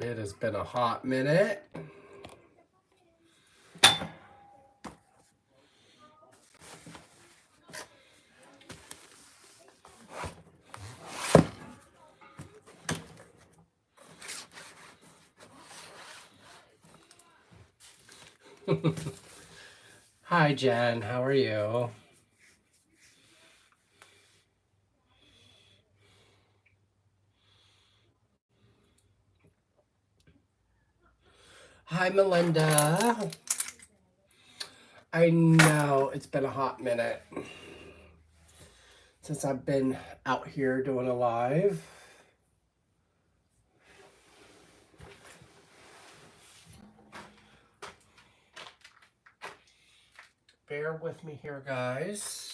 It has been a hot minute. Hi, Jen. How are you? Hi, Melinda. I know it's been a hot minute since I've been out here doing a live. Bear with me here, guys.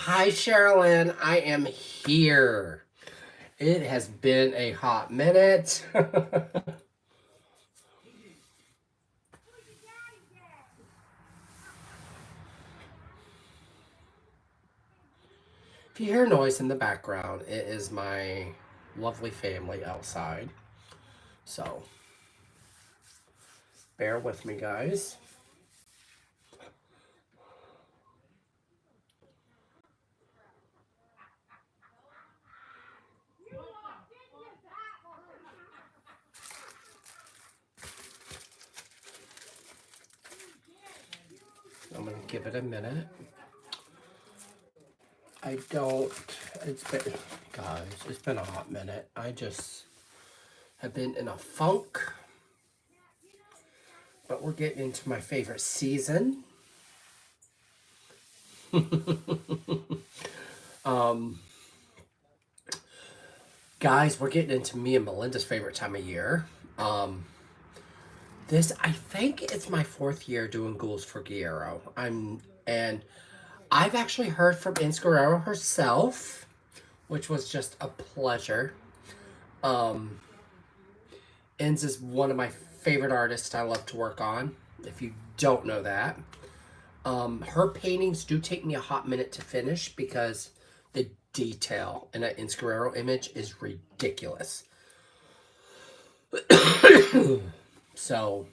Hi, Sherilyn. I am here. It has been a hot minute. If you hear noise in the background, it is my lovely family outside. So, bear with me, guys. I'm going to give it a minute. It's been, guys, it's been a hot minute. I just have been in a funk. But we're getting into my favorite season. Guys, we're getting into me and Melinda's favorite time of year. I think it's my 4th year doing Ghouls for Guerrero. And I've actually heard from Guerrero herself, which was just a pleasure. Enz is one of my favorite artists I love to work on, if you don't know that. Her paintings do take me a hot minute to finish because the detail in an Guerrero image is ridiculous. So,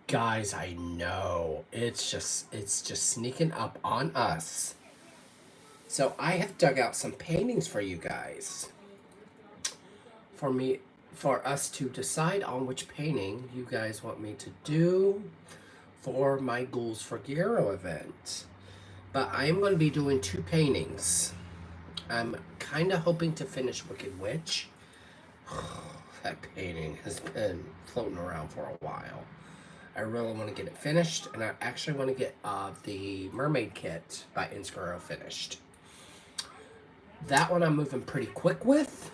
guys, I know it's just sneaking up on us. So I have dug out some paintings for you guys. For us to decide on which painting you guys want me to do for my Ghouls for Guerrero event. But I am going to be doing 2 paintings. I'm kind of hoping to finish Wicked Witch. That painting has been floating around for a while. I really want to get it finished, and I actually want to get the Mermaid Kit by Guerrero finished. That one I'm moving pretty quick with.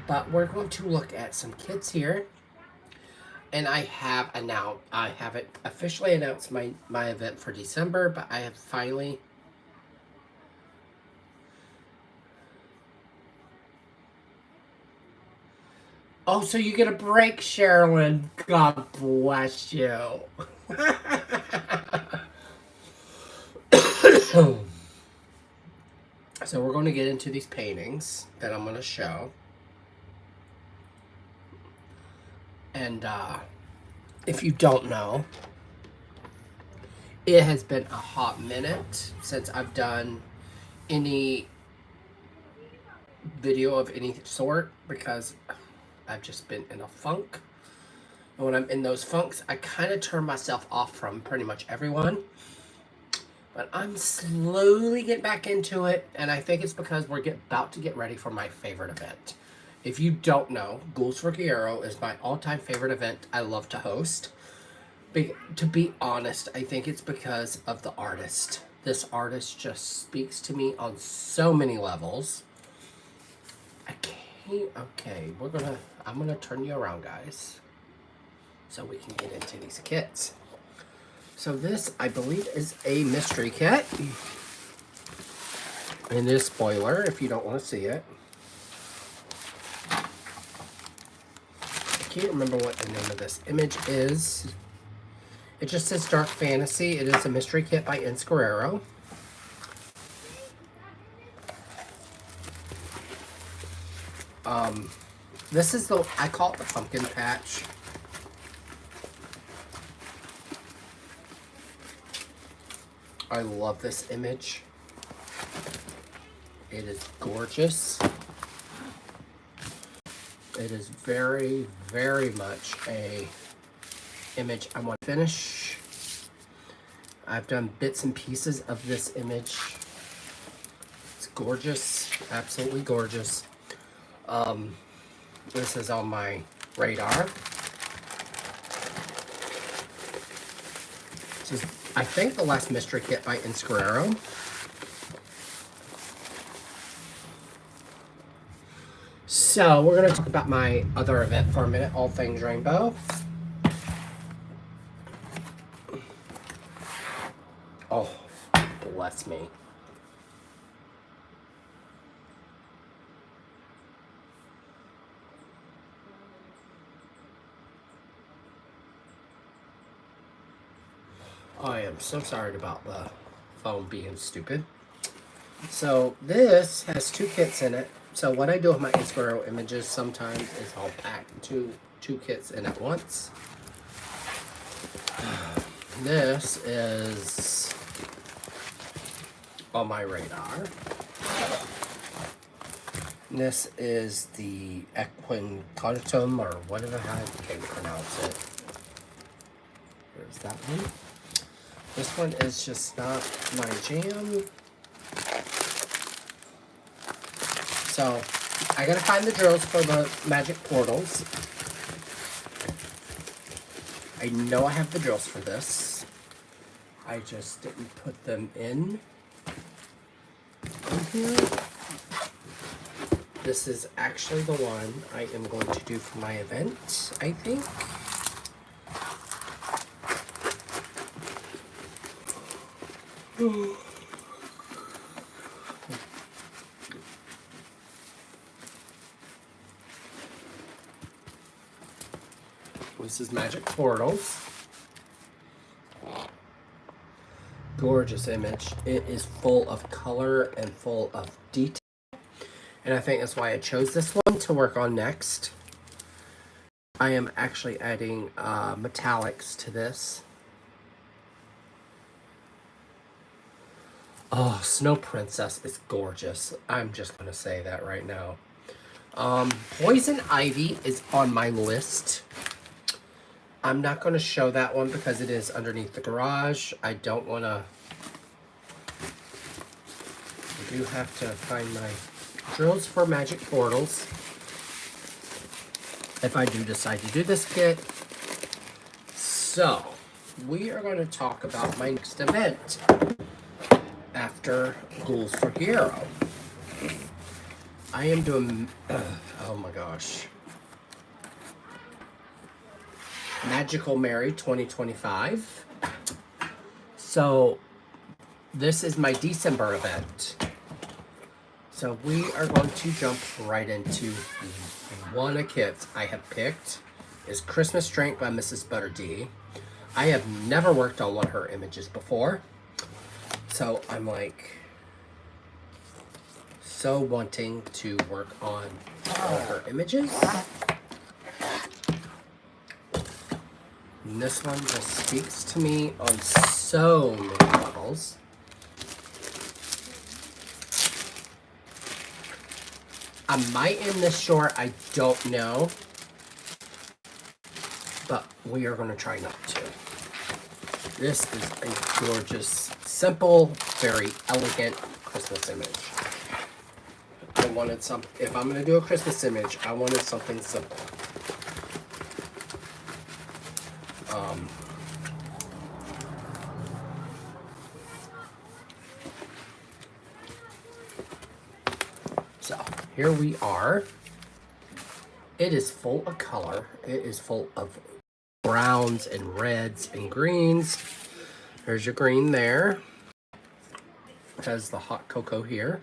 But we're going to look at some kits here. And I have it officially announced my event for December, but I have finally... Oh, so you get a break, Sherilyn. God bless you. So we're going to get into these paintings that I'm going to show. And if you don't know, it has been a hot minute since I've done any video of any sort because I've just been in a funk. And when I'm in those funks, I kind of turn myself off from pretty much everyone. But I'm slowly getting back into it, and I think it's because we're about to get ready for my favorite event. If you don't know, Ghouls for Guerrero is my all-time favorite event I love to host. To be honest, I think it's because of the artist. This artist just speaks to me on so many levels. I can't. Okay, I'm gonna turn you around, guys, so we can get into these kits. So this, I believe, is a mystery kit. And this spoiler, if you don't want to see it. I can't remember what the name of this image is. It just says Dark Fantasy. It is a mystery kit by Inscarero. This is I call it the pumpkin patch. I love this image. It is gorgeous. It is very, very much a image I want to finish. I've done bits and pieces of this image. It's gorgeous, absolutely gorgeous. This is on my radar. This is, I think, the last mystery kit by Inscarero. So we're going to talk about my other event for a minute, All Things Rainbow. Oh, bless me. I am so sorry about the phone being stupid. So this has 2 kits in it. So what I do with my Inscarero images sometimes is I'll pack two kits in at once. This is on my radar. This is the Equincontum, or whatever how I can't pronounce it. There's that one. This one is just not my jam. So I gotta find the drills for the magic portals. I know I have the drills for this. I just didn't put them in here. This is actually the one I am going to do for my event, I think. This is Magic Portals. Gorgeous image. It is full of color and full of detail. And I think that's why I chose this one to work on next. I am actually adding metallics to this. Oh, Snow Princess is gorgeous. I'm just going to say that right now. Poison Ivy is on my list. I'm not going to show that one because it is underneath the garage. I don't want to... I do have to find my drills for magic portals if I do decide to do this kit. So, we are going to talk about my next event after Ghouls for Gyro. I am doing... oh my gosh. Magical Mary 2025. So this is my December event. So we are going to jump right into one of the kits I have picked. Is Christmas Drink by Mrs. Butter D. I have never worked on one of her images before. So I'm like so wanting to work on all her images. And this one just speaks to me on so many levels. I might end this short, I don't know. But we are going to try not to. This is a gorgeous, simple, very elegant Christmas image. I wanted some, if I'm going to do a Christmas image, I wanted something simple. So, here we are. It is full of color. It is full of browns and reds and greens. There's your green there. Has the hot cocoa here.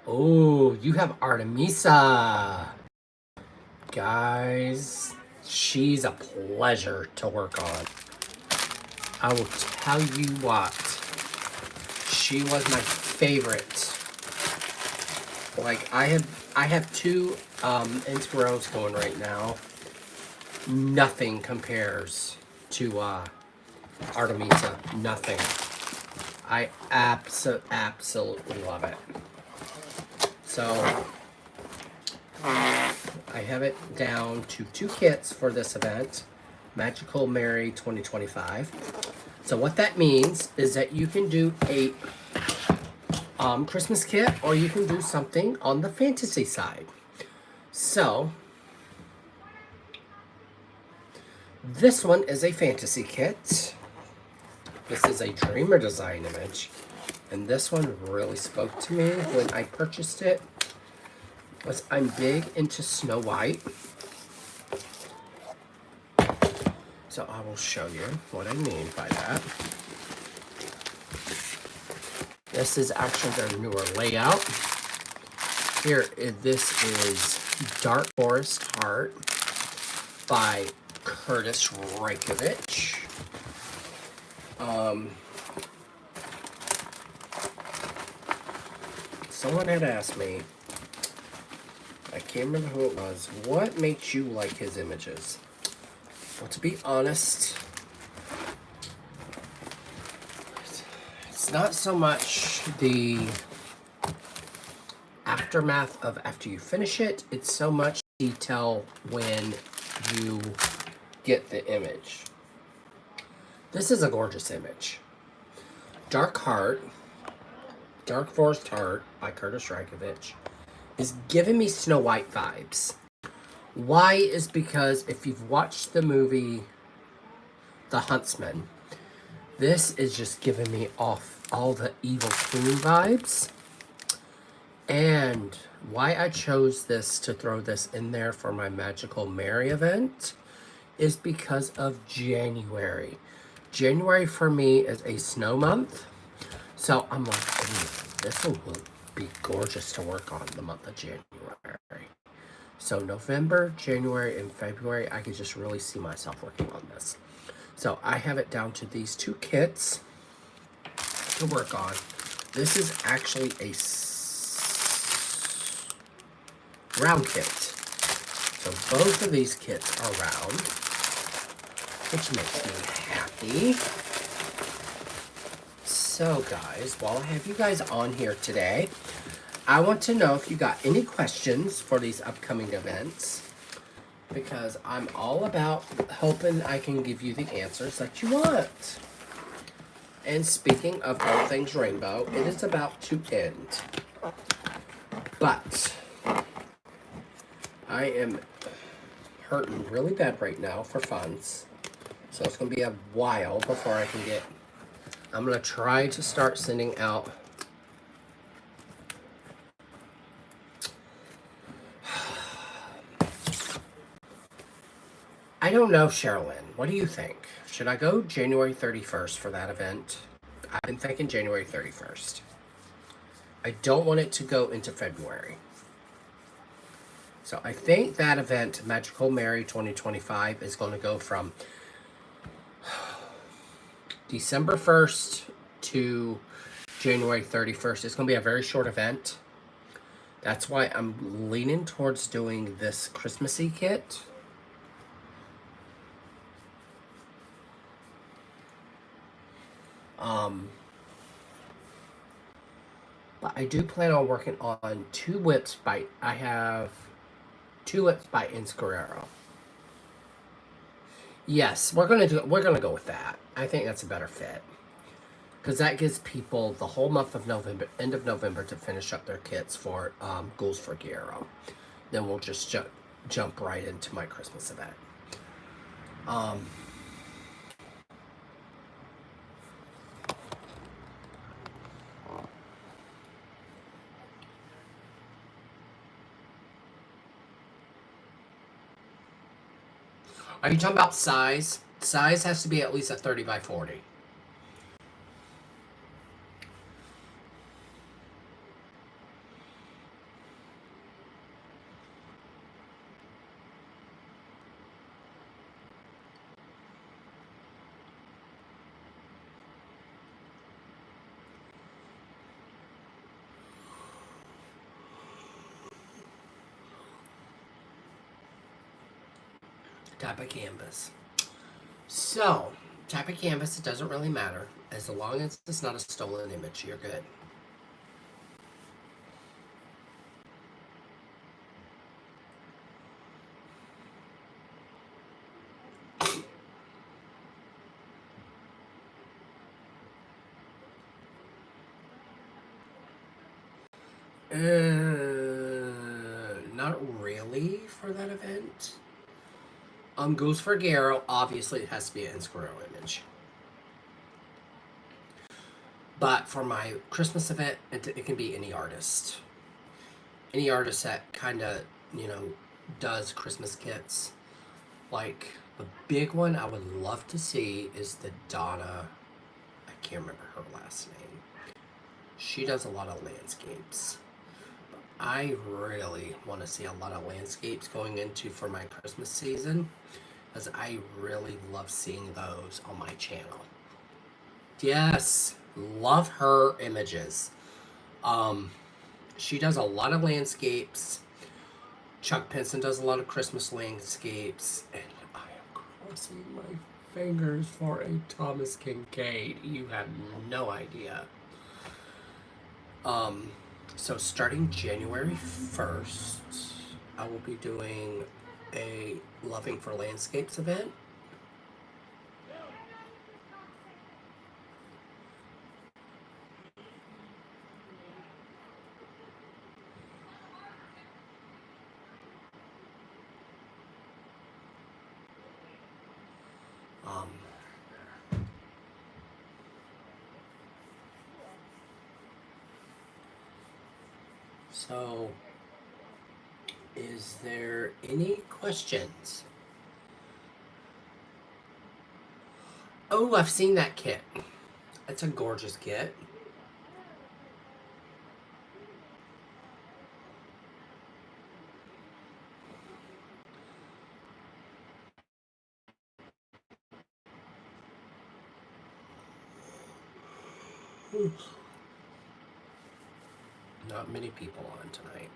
Oh, you have Artemisa. Guys, she's a pleasure to work on. I will tell you what, she was my favorite. Like, I have two Inspiros going right now. Nothing compares to Artemisa. Nothing. I absolutely love it. So I have it down to 2 kits for this event, Magical Mary 2025. So what that means is that you can do a Christmas kit, or you can do something on the fantasy side. So this one is a fantasy kit. This is a Dreamer design image. And this one really spoke to me when I purchased it. I'm big into Snow White. So I will show you what I mean by that. This is actually their newer layout. This is Dark Forest Heart by Curtis Reykjavik. Someone had asked me, I can't remember who it was, what makes you like his images? Well, to be honest, it's not so much the aftermath of after you finish it, it's so much detail when you get the image. This is a gorgeous image. Dark Forest Heart by Curtis Reykjavik is giving me Snow White vibes. Why is because if you've watched the movie The Huntsman, this is just giving me off all the evil queen vibes. And why I chose this to throw this in there for my Magical Mary event is because of January. January for me is a snow month. So I'm like, this will be gorgeous to work on the month of January. So November, January, and February, I could just really see myself working on this. So I have it down to these 2 kits to work on. This is actually a round kit. So both of these kits are round, which makes me happy. So guys, while I have you guys on here today, I want to know if you got any questions for these upcoming events, because I'm all about hoping I can give you the answers that you want. And speaking of all things rainbow, it is about to end. But I am hurting really bad right now for funds. So it's going to be a while before I can get... I'm going to try to start sending out... I don't know, Sherilyn. What do you think? Should I go January 31st for that event? I've been thinking January 31st. I don't want it to go into February. So I think that event, Magical Mary 2025, is going to go from December 1st to January 31st. It's going to be a very short event. That's why I'm leaning towards doing this Christmassy kit. But I do plan on working on 2 whips by... I have 2 whips by Inscarero. Yes, we're gonna go with that. I think that's a better fit, because that gives people the whole month of November, end of November, to finish up their kits for Ghouls for Guerrero. then we'll just jump right into my Christmas event. Are you talking about size? Size has to be at least a 30 by 40. Type of canvas. So, type of canvas, it doesn't really matter. As long as it's not a stolen image, you're good. Not really for that event. Goes for Garo, obviously it has to be an Inscriro image. But for my Christmas event, it can be any artist. Any artist that kind of, does Christmas kits. Like, the big one I would love to see is the Donna, I can't remember her last name. She does a lot of landscapes. I really want to see a lot of landscapes going into for my Christmas season, because I really love seeing those on my channel. Yes, love her images. She does a lot of landscapes. Chuck Pinson does a lot of Christmas landscapes, and I am crossing my fingers for a Thomas Kincaid. You have no idea. So starting January 1st, I will be doing a Loving for Landscapes event. So, is there any questions? Oh, I've seen that kit. It's a gorgeous kit. Not many people on tonight.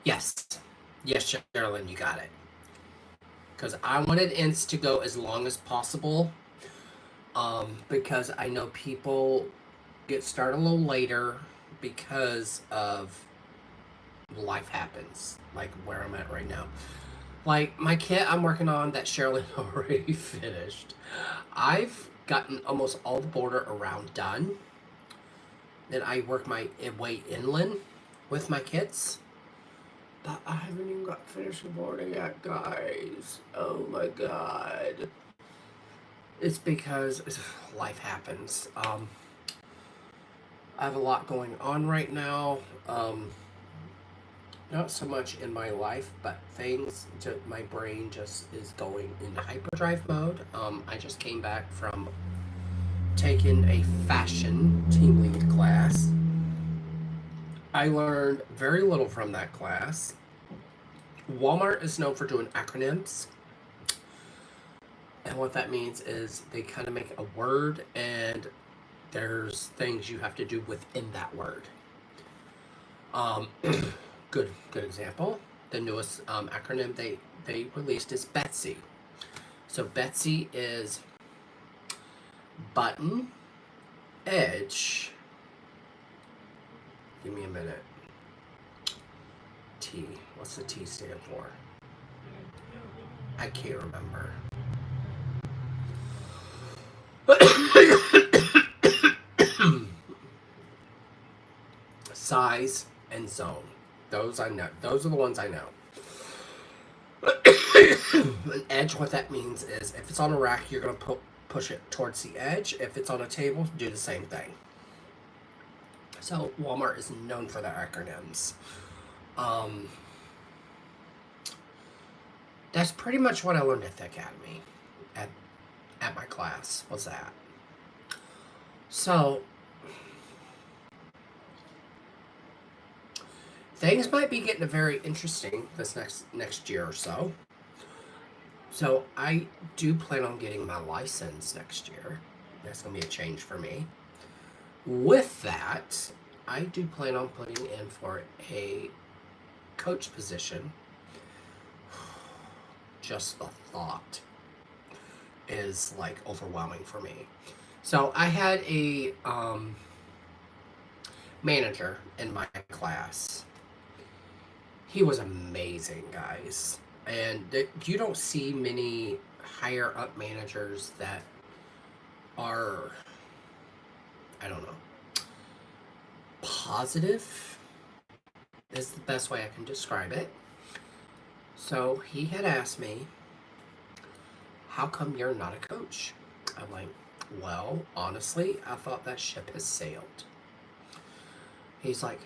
Yes. Yes, Sherilyn, you got it. Because I wanted Ints to go as long as possible. Because I know people get started a little later because of life happens. Like where I'm at right now. Like my kit I'm working on that Sherilyn already finished. I've gotten almost all the border around done. Then I work my way inland with my kits. But I haven't even got finished the border yet, guys. Oh my god. It's because life happens. I have a lot going on right now. Not so much in my life, but things, my brain just is going into hyperdrive mode. I just came back from taking a fashion team lead class. I learned very little from that class. Walmart is known for doing acronyms. And what that means is they kind of make a word and there's things you have to do within that word. Good example. The newest acronym they released is Betsy. So Betsy is button, edge. Give me a minute. T. What's the T stand for? I can't remember. size, and zone. Those I know. Those are the ones I know. An edge, what that means is if it's on a rack, you're going to push it towards the edge. If it's on a table, do the same thing. So Walmart is known for their acronyms. That's pretty much what I learned at the academy, at my class, was that. So things might be getting very interesting this next year or so. So I do plan on getting my license next year. That's going to be a change for me. With that, I do plan on putting in for a coach position. Just the thought is like overwhelming for me. So I had a manager in my class. He was amazing, guys. And you don't see many higher up managers that are, I don't know, positive is the best way I can describe it. So he had asked me, how come you're not a coach? I'm like, well, honestly, I thought that ship has sailed. He's like,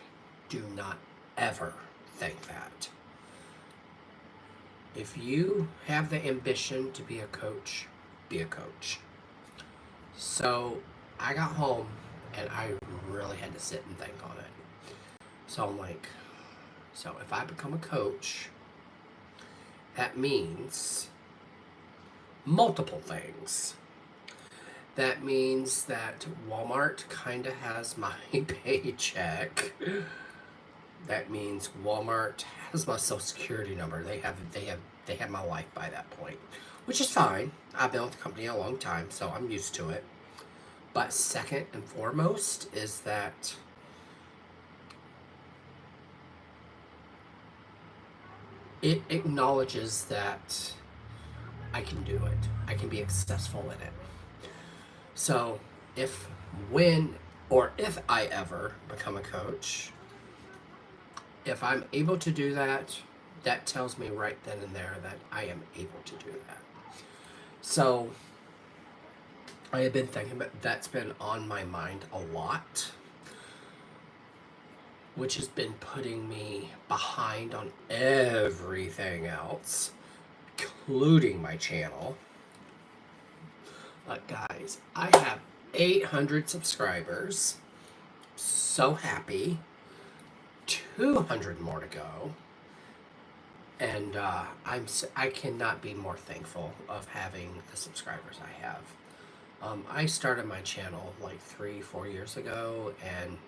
do not ever think that. If you have the ambition to be a coach, be a coach. So I got home and I really had to sit and think on it. So I'm like, so if I become a coach, that means multiple things. That means that Walmart kind of has my paycheck. That means Walmart has my social security number. They have my life by that point, which is fine. I've been with the company a long time, so I'm used to it. But second and foremost is that it acknowledges that I can do it. I can be successful in it. So if I ever become a coach, if I'm able to do that, that tells me right then and there that I am able to do that. So I have been thinking about that's been on my mind a lot, which has been putting me behind on everything else, including my channel. But guys, I have 800 subscribers. So happy. 200 more to go. And I cannot be more thankful of having the subscribers I have. I started my channel like 3-4 years ago, and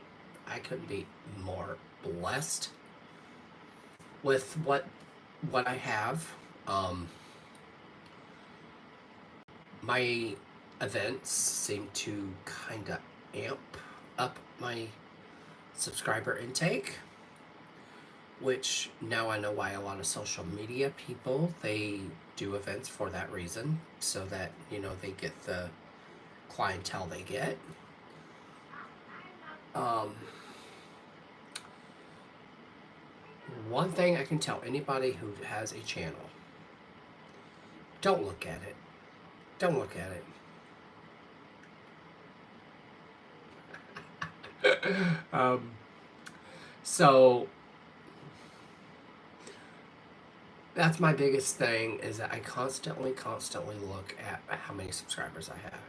I couldn't be more blessed with what I have. My events seem to kind of amp up my subscriber intake, which now I know why a lot of social media people, they do events for that reason, so that, you know, they get the clientele they get. One thing I can tell anybody who has a channel, don't look at it. Don't look at it. So that's my biggest thing, is that I constantly look at how many subscribers I have.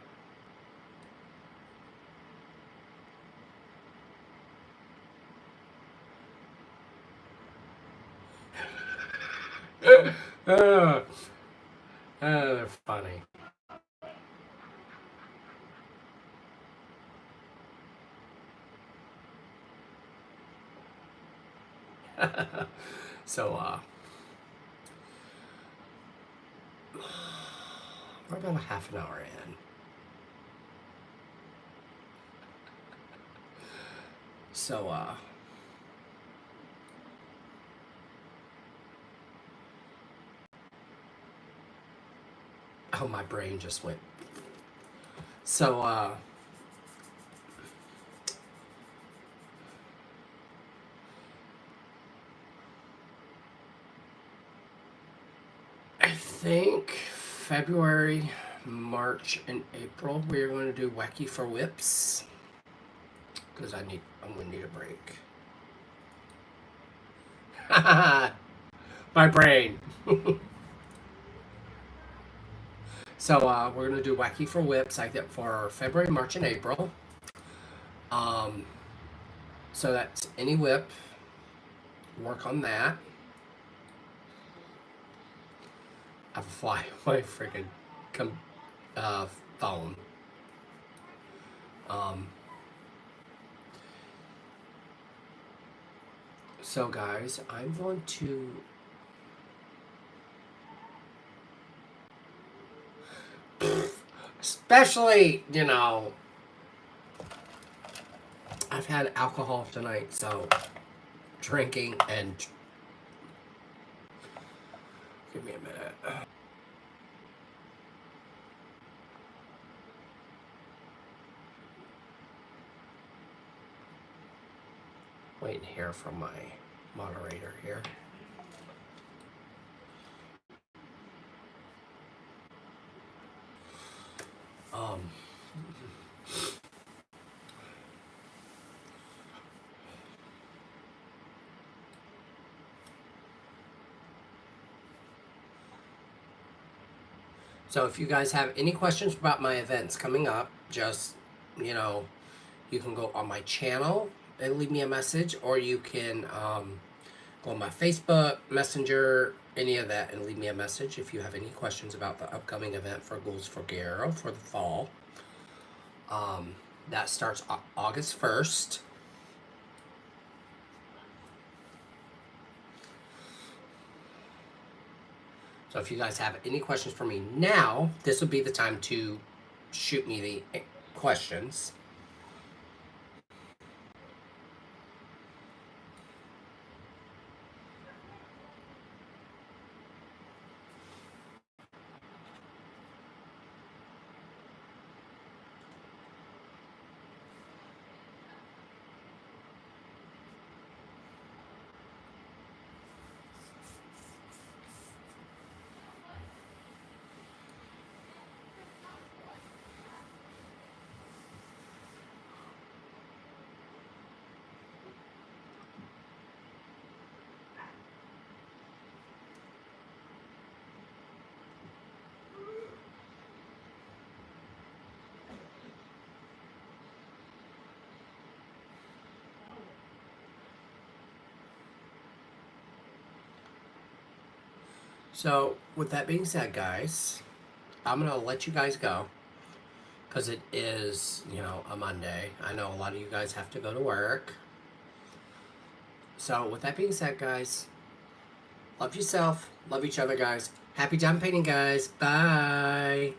They're funny. So, we're about a half an hour in. So, oh, my brain just went. So, think February, March, and April we're going to do Wacky for Whips because I'm going to need a break. My brain. So we're going to do Wacky for Whips I get for February, March, and April. So that's any whip. Work on that. I have a fly on my freaking phone. So guys, I'm going to especially, I've had alcohol tonight, so drinking and give me a minute. Waiting here from my moderator here. So if you guys have any questions about my events coming up, just, you can go on my channel and leave me a message, or you can go on my Facebook, Messenger, any of that, and leave me a message if you have any questions about the upcoming event for Ghouls for Guerrero for the fall. That starts August 1st. So if you guys have any questions for me now, this would be the time to shoot me the questions. So with that being said, guys, I'm going to let you guys go because it is, a Monday. I know a lot of you guys have to go to work. So with that being said, guys, love yourself, love each other, guys. Happy done painting, guys. Bye.